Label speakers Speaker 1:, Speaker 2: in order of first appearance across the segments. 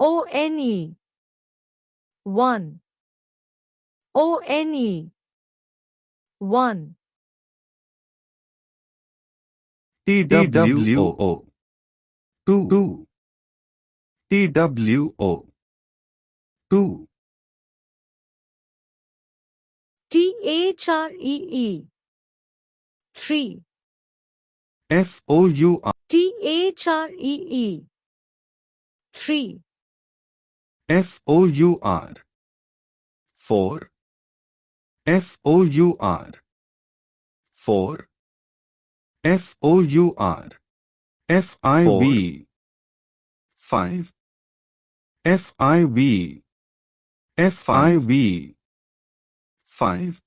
Speaker 1: ONE 1 ONE 1
Speaker 2: TWO 2 TWO 2
Speaker 1: THREE 3
Speaker 2: FOUR
Speaker 1: THREE 3
Speaker 2: FOUR 4 FOUR 4 FOUR FIV 5 FIV FIV 5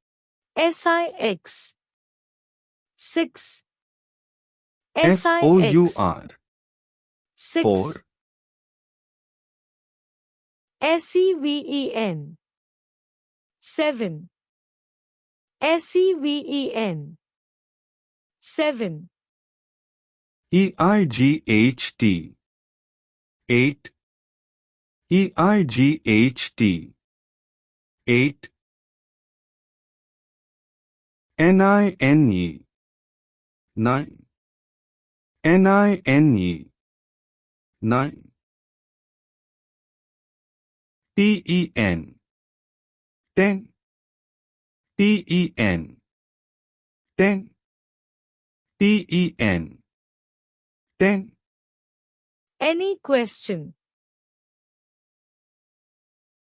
Speaker 1: SIX 6 SIX
Speaker 2: FOUR
Speaker 1: 6
Speaker 2: 4
Speaker 1: SEVEN 7 SEVEN 7
Speaker 2: EIGHT 8 EIGHT 8 NINE 9 NINE 9 TEN 10 TEN 10 TEN 10
Speaker 1: Any question?